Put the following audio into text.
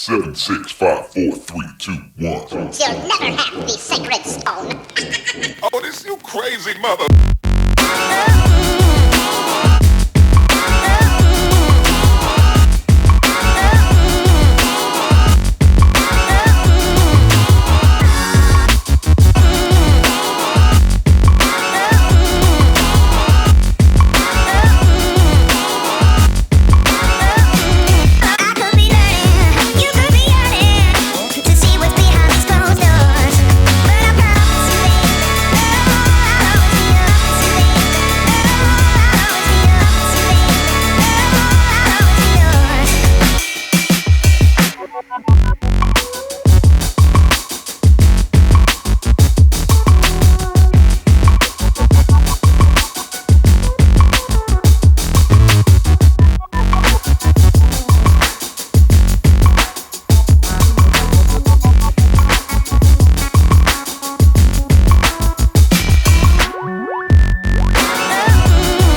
Seven, 6, 5, 4, 3, 2, 1. You'll never have the sacred stone. Oh, this you crazy mother.